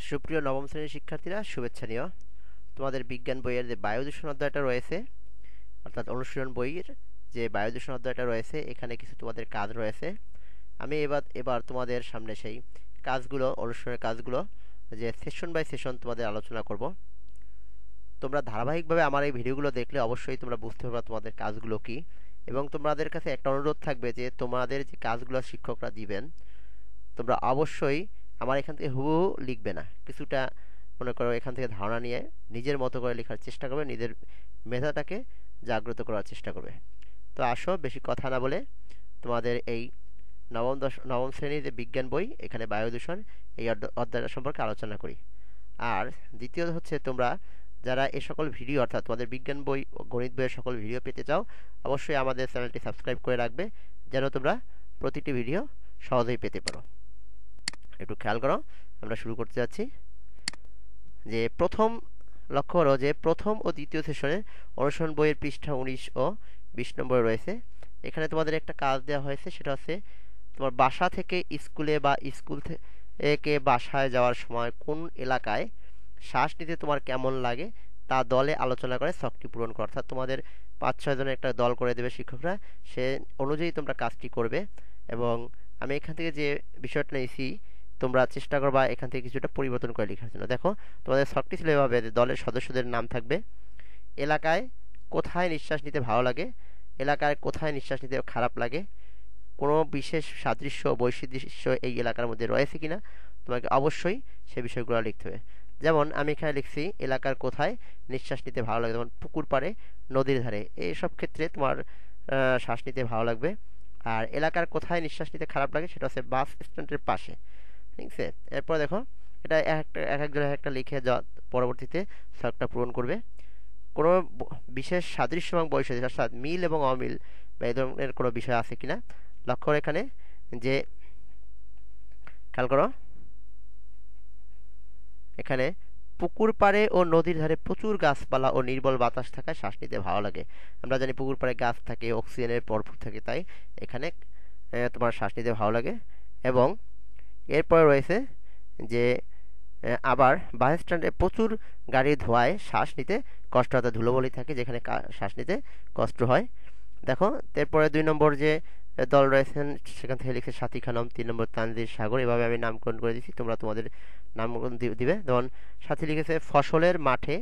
সুপ্রিয় নবম শ্রেণীর শিক্ষার্থীরা, শুভেচ্ছা নিও। তোমাদের বিজ্ঞান বইয়ের যে বায়ু দূষণ অধ্যায়টা রয়েছে, অর্থাৎ অনুশীলন বইয়ের যে বায়ু দূষণ অধ্যায়টা রয়েছে, এখানে কিছু তোমাদের কাজ রয়েছে। আমি এবার তোমাদের সামনে সেই কাজগুলো, অনুশীলনের কাজগুলো যে সেশন বাই সেশন তোমাদের আলোচনা করব। তোমরা ধারাবাহিকভাবে আমার এই ভিডিওগুলো দেখলে অবশ্যই তোমরা বুঝতে পারবে তোমাদের কাজগুলো কি। এবং তোমাদের কাছে একটা অনুরোধ থাকবে যে তোমাদের যে কাজগুলো শিক্ষকরা দিবেন, তোমরা অবশ্যই আমার এখান থেকে হুবহু লিখবে না, কিছুটা মনে করো এখান থেকে ধারণা নিয়ে নিজের মতো করে লেখার চেষ্টা করবে, নিজের মেধাটাকে জাগ্রত করার চেষ্টা করবে। তো আসো, বেশি কথা না বলে তোমাদের এই নবম শ্রেণীর যে বিজ্ঞান বই, এখানে বায়ু দূষণ এই অধ্যায়টা সম্পর্কে আলোচনা করি। আর দ্বিতীয়ত হচ্ছে, তোমরা যারা এই সকল ভিডিও, অর্থাৎ তোমাদের বিজ্ঞান বই ও গণিত বইয়ের সকল ভিডিও পেতে চাও, অবশ্যই আমাদের চ্যানেলটি সাবস্ক্রাইব করে রাখবে, যেন তোমরা প্রতিটি ভিডিও সহজেই পেতে পারো। একটু খেয়াল করো, আমরা শুরু করতে যাচ্ছি। যে প্রথম লক্ষ্য করো যে প্রথম ও দ্বিতীয় সেশনে অনুসরণ বইয়ের পৃষ্ঠা 19 ও 20 নম্বরে রয়েছে। এখানে তোমাদের একটা কাজ দেওয়া হয়েছে, সেটা হচ্ছে তোমার বাসা থেকে স্কুলে বা স্কুল থেকে বাসায় যাওয়ার সময় কোন এলাকায় শ্বাস নিতে তোমার কেমন লাগে তা দলে আলোচনা করে ছকটি পূরণ করো। অর্থাৎ তোমাদের 5-6 জনের একটা দল করে দেবে শিক্ষকরা, সে অনুযায়ী তোমরা কাজটি করবে। এবং আমি এখান থেকে যে বিষয়টা নিয়েছি, তোমরা চেষ্টা করবা এখান থেকে কিছুটা পরিবর্তন করে লেখার জন্য। দেখো, তোমাদের ছকটি ছিল এভাবে: দলের সদস্যদের নাম থাকবে, এলাকায় কোথায় নিঃশ্বাস নিতে ভালো লাগে, এলাকায় কোথায় নিঃশ্বাস নিতে খারাপ লাগে, কোনো বিশেষ সাদৃশ্য বৈশিষ্ট্য এই এলাকার মধ্যে রয়েছে কিনা, তোমাকে অবশ্যই সে বিষয়গুলো লিখতে হবে। যেমন আমি এখানে লিখছি এলাকার কোথায় নিঃশ্বাস নিতে ভালো লাগে, যেমন পুকুর পাড়ে, নদীর ধারে, এইসব ক্ষেত্রে তোমার শ্বাস নিতে ভালো লাগবে। আর এলাকার কোথায় নিঃশ্বাস নিতে খারাপ লাগে, সেটা হচ্ছে বাস স্ট্যান্ডের পাশে। ঠিক আছে, এরপর দেখো, এটা এক একজন একটা লিখে পরবর্তীতে ছকটা পূরণ করবে। কোনো বিশেষ সাদৃশ্য এবং বৈশিষ্ট্য, অর্থাৎ মিল এবং অমিল বা এই ধরনের কোনো বিষয় আছে কিনা লক্ষ্য করো। এখানে যে খেয়াল করো, এখানে পুকুর পাড়ে ও নদীর ধারে প্রচুর গাছপালা ও নির্মল বাতাস থাকায় শ্বাস নিতে ভালো লাগে। আমরা জানি পুকুর পাড়ে গাছ থাকে, অক্সিজেনের ভরপুর থাকে, তাই এখানে তোমার শ্বাস নিতে ভালো লাগে। এবং এরপরে রয়েছে যে আবার বাস স্ট্যান্ডে প্রচুর গাড়ির ধোঁয়ায় শ্বাস নিতে কষ্ট হয়, ধুলোবলি থাকে যেখানে শ্বাস নিতে কষ্ট হয়। দেখো, এরপরে 2 নম্বর যে দল রয়েছেন, সেখান থেকে লিখছে সাথী খানম, 3 নম্বর তানজির সাগর। এভাবে আমি নামকরণ করে দিচ্ছি, তোমরা তোমাদের নামকরণ দিবে। যেমন সাথী লিখেছে ফসলের মাঠে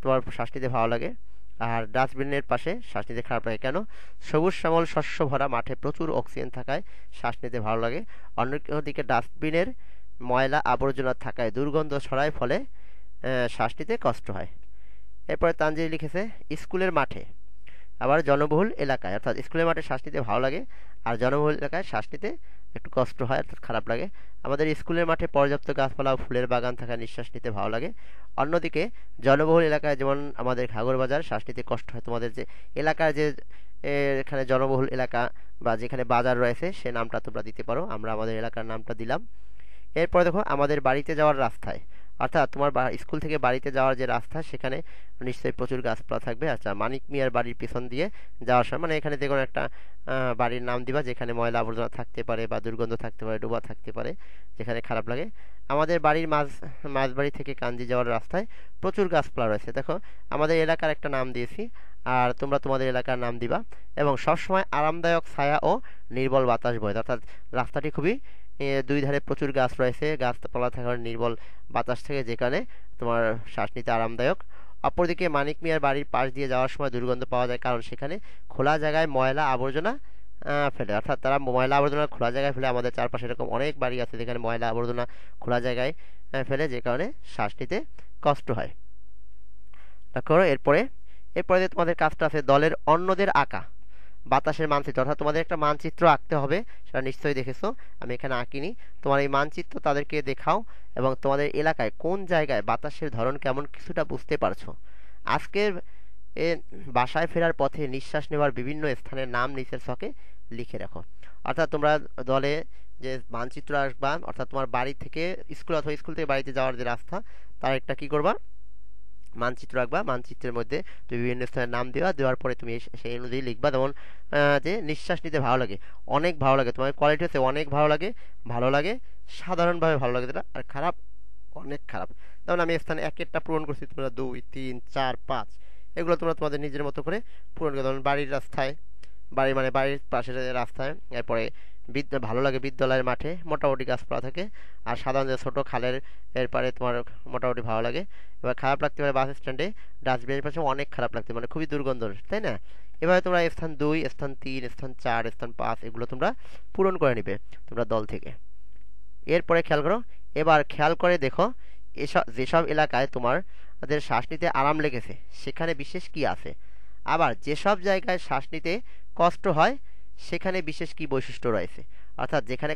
তোমার শ্বাস নিতে ভালো লাগে, আর ডাস্টবিনের পাশে শ্বাস নিতে খারাপ লাগে। কেন? সবুজ শ্যামল শস্য ভরা মাঠে প্রচুর অক্সিজেন থাকায় শ্বাস নিতে ভালো লাগে। অন্যদিকে ডাস্টবিনের ময়লা আবর্জনা থাকায় দুর্গন্ধ ছড়ায়, ফলে শ্বাস নিতে কষ্ট হয়। এরপরে তানজির লিখেছে স্কুলের মাঠে, আবার জনবহুল এলাকায়, অর্থাৎ স্কুলের মাঠে শ্বাস নিতে ভালো লাগে, আর জনবহুল এলাকায় শ্বাস নিতে একটু কষ্ট হয়, অর্থাৎ খারাপ লাগে। আমাদের স্কুলের মাঠে পর্যাপ্ত গাছপালা ও ফুলের বাগান থাকায় নিঃশ্বাস নিতে ভালো লাগে। অন্যদিকে জনবহুল এলাকায়, যেমন আমাদের ঘাগর বাজার, শ্বাস নিতে কষ্ট হয়। তোমাদের যে এলাকার যে এখানে জনবহুল এলাকা বা যেখানে বাজার রয়েছে, সে নামটা তোমরা দিতে পারো, আমরা আমাদের এলাকার নামটা দিলাম। এরপর দেখো, আমাদের বাড়িতে যাওয়ার রাস্তায়, অর্থাৎ তোমার স্কুল থেকে বাড়িতে যাওয়ার যে রাস্তা, সেখানে নিশ্চয়ই প্রচুর গাছপালা থাকবে। আচ্ছা, মানিক মিয়ার বাড়ির পিছন দিয়ে যাওয়ার সময়, মানে এখানে যে কোনো একটা বাড়ির নাম দিবা যেখানে ময়লা আবর্জনা থাকতে পারে বা দুর্গন্ধ থাকতে পারে, ডোবা থাকতে পারে, যেখানে খারাপ লাগে। আমাদের বাড়ির মাঝবাড়ি থেকে কাঞ্জি যাওয়ার রাস্তায় প্রচুর গাছপালা রয়েছে। দেখো, আমাদের এলাকার একটা নাম দিয়েছি, আর তোমরা তোমাদের এলাকার নাম দিবা। এবং সবসময় আরামদায়ক ছায়া ও নির্মল বাতাস বয়, অর্থাৎ রাস্তাটি খুবই 2 ধারে প্রচুর গাছ রয়েছে, গাছপালা থাকার নির্মল বাতাস থেকে যেখানে তোমার শ্বাস নিতে আরামদায়ক। অপরদিকে মানিক মিয়ার বাড়ির পাশ দিয়ে যাওয়ার সময় দুর্গন্ধ পাওয়া যায়, কারণ সেখানে খোলা জায়গায় ময়লা আবর্জনা ফেলে, অর্থাৎ তারা ময়লা আবর্জনা খোলা জায়গায় ফেলে। আমাদের চারপাশে এরকম অনেক বাড়ি আছে যেখানে ময়লা আবর্জনা খোলা জায়গায় ফেলে, যে কারণে শ্বাস নিতে কষ্ট হয়। লক্ষ্য করো, এরপরে তোমাদের কাজটা আছে দলের অন্যদের আঁকা বাতাসের মানচিত্র, অর্থাৎ তোমাদের একটা মানচিত্র আঁকতে হবে, সেটা নিশ্চয়ই দেখেছো, আমি এখানে আঁকিনি। তোমার এই মানচিত্র তাদেরকে দেখাও এবং তোমাদের এলাকায় কোন জায়গায় বাতাসের ধরন কেমন কিছুটা বুঝতে পারছো। আজকের বাসায় ফেরার পথে নিঃশ্বাস নেওয়ার বিভিন্ন স্থানের নাম নিচের ছকে লিখে রাখো। অর্থাৎ তোমরা দলে যে মানচিত্র আসবা, অর্থাৎ তোমার বাড়ি থেকে স্কুল অথবা স্কুল থেকে বাড়িতে যাওয়ার যে রাস্তা, তার একটা কি করবা, মানচিত্র রাখবা। মানচিত্রের মধ্যে তুমি বিভিন্ন স্থানের নাম দেওয়ার পরে তুমি সেই অনুযায়ী লিখবা। যেমন যে নিঃশ্বাস নিতে ভালো লাগে, অনেক ভালো লাগে, তোমার কোয়ালিটি হচ্ছে অনেক ভালো লাগে, ভালো লাগে, সাধারণভাবে ভালো লাগে যেটা, আর খারাপ অনেক খারাপ। যেমন আমি স্থান একেরটা পূরণ করছি, তোমরা 2 3 4 5 এগুলো তোমরা তোমাদের নিজের মতো করে পূরণ করো। যেমন বাড়ির রাস্তায়, বাড়ি মানে বাড়ির পাশের রাস্তায়, এরপরে ভালো লাগে বিদ্যালয়ের মাঠে মোটামুটি গাছপালা থাকে। আর সাধারণ যে ছোটো খালের এরপরে তোমার মোটামুটি ভালো লাগে। এবার খারাপ লাগতে পারে বাস স্ট্যান্ডে ডাস্টবিনের পাশে অনেক খারাপ লাগতে, মানে খুবই দুর্গন্ধ, তাই না? এভাবে তোমরা স্থান 2, স্থান 3, স্থান 4, স্থান 5 এগুলো তোমরা পূরণ করে নিবে তোমরা দল থেকে। এরপরে খেয়াল করো, এবার খেয়াল করে দেখো যেসব এলাকায় তোমাদের শ্বাস নিতে আরাম লেগেছে সেখানে বিশেষ কি আছে, আবার যেসব জায়গায় শ্বাস নিতে কষ্ট হয় সেখানে বিশেষ কি বৈশিষ্ট্য রয়েছে। অর্থাৎ যেখানে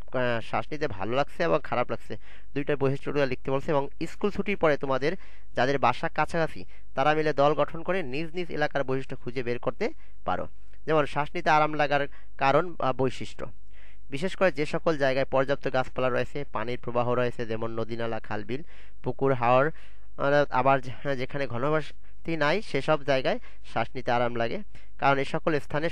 শ্বাস নিতে ভালো লাগছে এবং খারাপ লাগছে দুইটা বৈশিষ্ট্যগুলো লিখতে বলছে। এবং স্কুল ছুটির পরে তোমাদের যাদের বাসা কাছাকাছি তারা মিলে দল গঠন করে নিজ নিজ এলাকার বৈশিষ্ট্য খুঁজে বের করতে পারো। যেমন শ্বাস নিতে আরাম লাগার কারণ বা বৈশিষ্ট্য, বিশেষ করে যে সকল জায়গায় পর্যাপ্ত গাছপালা রয়েছে, পানির প্রবাহ রয়েছে, যেমন নদী নালা খালবিল পুকুর হাওর, আবার যেখানে ঘনবসতি নাই সেসব জায়গায় শ্বাস নিতে আরাম লাগে। কারণ এই সকল স্থানে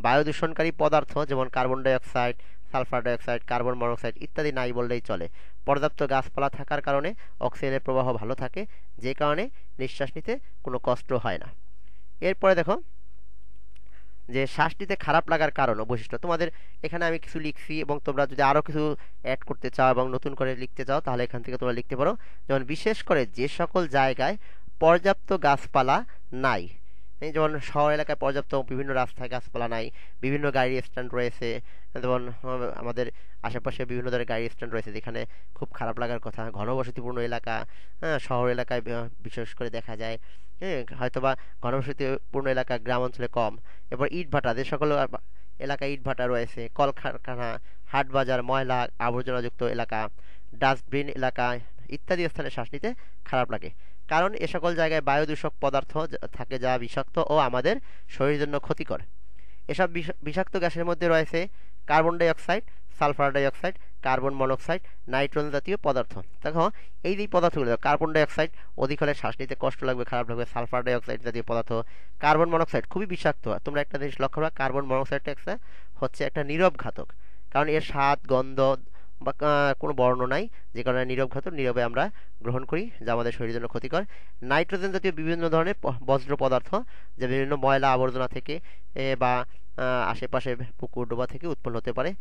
বায়ু দূষণকারী পদার্থ যেমন carbon dioxide, sulphur dioxide, carbon monoxide ইত্যাদি নাই বললেই চলে। পর্যাপ্ত গাছপালা থাকার কারণে অক্সিজেনের প্রবাহ ভালো থাকে, যে কারণে নিঃশ্বাস নিতে কোনো কষ্ট হয় না। এরপরে দেখো যে শ্বাস নিতে খারাপ লাগার কারণ ও বৈশিষ্ট্য। তোমাদের এখানে আমি কিছু লিখছি এবং তোমরা যদি আরও কিছু অ্যাড করতে চাও এবং নতুন করে লিখতে চাও তাহলে এখান থেকে তোমরা লিখতে পারো। যেমন বিশেষ করে যে সকল জায়গায় পর্যাপ্ত গাছপালা নাই, এই যেমন শহর এলাকায় পর্যাপ্ত বিভিন্ন রাস্তায় গাছপালা নাই, বিভিন্ন গাড়ির স্ট্যান্ড রয়েছে, যেমন আমাদের আশেপাশে বিভিন্ন ধরনের গাড়ির স্ট্যান্ড রয়েছে যেখানে খুব খারাপ লাগার কথা। ঘনবসতিপূর্ণ এলাকা, হ্যাঁ, শহর এলাকায় বিশেষ করে দেখা যায়, হ্যাঁ, হয়তোবা ঘনবসতিপূর্ণ এলাকা গ্রাম অঞ্চলে কম। এবার ইটভাটা, যে সকল এলাকায় ইটভাটা রয়েছে, কলকারখানা, হাট বাজার, ময়লা আবর্জনাযুক্ত এলাকা, ডাস্টবিন এলাকা ইত্যাদি স্থানে শ্বাস নিতে খারাপ লাগে। কারণ এ সকল জায়গায় বায়ু দূষক পদার্থ থাকে যা বিষাক্ত ও আমাদের শরীরের জন্য ক্ষতিকর। এসব বিষাক্ত গ্যাসের মধ্যে রয়েছে carbon die oxide, sulphur die oxide, carbon monoxide, nitrogen জাতীয় পদার্থ। দেখো এই যে পদার্থগুলো, কার্বন ডাই অক্সাইড অধিক হলে শ্বাস নিতে কষ্ট লাগবে, খারাপ লাগবে। সালফার ডাই অক্সাইড জাতীয় পদার্থ, কার্বন মনোক্সাইড খুবই বিষাক্ত। তোমরা একটা জিনিস লক্ষ্য করবে, কার্বন মনোক্সাইডটা হচ্ছে একটা নীরব ঘাতক, কারণ এর স্বাদ গন্ধ বা কোনো বর্ণ নাই, যে কারণে নীরব ঘাতক, নীরবে আমরা গ্রহণ করি, যা আমাদের শরীরের জন্য ক্ষতিকর। নাইট্রোজেন জাতীয় বিভিন্ন ধরনের বজ্র পদার্থ, যে বিভিন্ন ময়লা আবর্জনা থেকে বা আশেপাশে পুকুর ডোবা থেকে উৎপন্ন হতে পারে।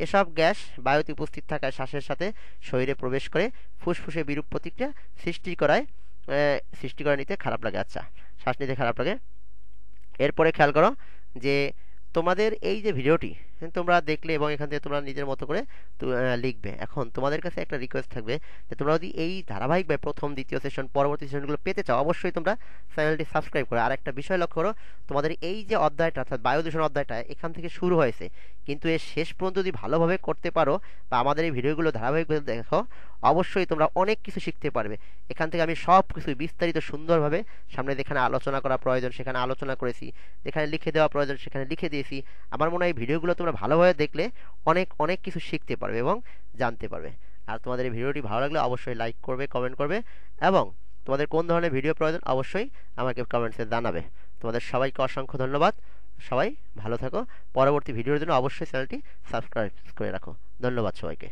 এসব গ্যাস বায়ুতে উপস্থিত থাকায় শ্বাসের সাথে শরীরে প্রবেশ করে ফুসফুসে বিরূপ প্রতিক্রিয়া সৃষ্টি করে নিতে খারাপ লাগে। আচ্ছা, শ্বাস নিতে খারাপ লাগে। এরপরে খেয়াল করো যে তোমাদের এই যে ভিডিওটি তোমরা দেখলে এবং এখান থেকে তোমরা নিজের মতো করে লিখবে। এখন তোমাদের কাছে একটা রিকোয়েস্ট থাকবে যে তোমরা যদি এই ধারাবাহিকভাবে প্রথম দ্বিতীয় সেশন পরবর্তী সেশনগুলো পেতে চাও অবশ্যই তোমরা চ্যানেলটি সাবস্ক্রাইব করো। আর একটা বিষয় লক্ষ্য করো, তোমাদের এই যে অধ্যায়টা অর্থাৎ বায়ু দূষণ অধ্যায়টা এখান থেকে শুরু হয়েছে, কিন্তু এর শেষ পর্যন্ত যদি ভালোভাবে করতে পারো বা আমাদের এই ভিডিওগুলো ধারাবাহিকভাবে দেখো অবশ্যই তোমরা অনেক কিছু শিখতে পারবে। এখান থেকে আমি সব কিছু বিস্তারিত সুন্দরভাবে সামনে যেখানে আলোচনা করা প্রয়োজন সেখানে আলোচনা করেছি, যেখানে লিখে দেওয়া প্রয়োজন সেখানে লিখে দিয়েছি। আমার মনে হয় এই ভিডিওগুলো তোমরা ভালোভাবে দেখলে অনেক অনেক কিছু শিখতে পারবে এবং জানতে পারবে। আর তোমাদের এই ভিডিওটি ভালো লাগলে অবশ্যই লাইক করবে, কমেন্ট করবে এবং তোমাদের কোন ধরনের ভিডিও প্রয়োজন অবশ্যই আমাকে কমেন্টসে জানাবে। তোমাদের সবাইকে অসংখ্য ধন্যবাদ। সবাই ভালো থাকো। পরবর্তী ভিডিওর জন্য অবশ্যই চ্যানেলটি সাবস্ক্রাইব করে রাখো। ধন্যবাদ সবাইকে।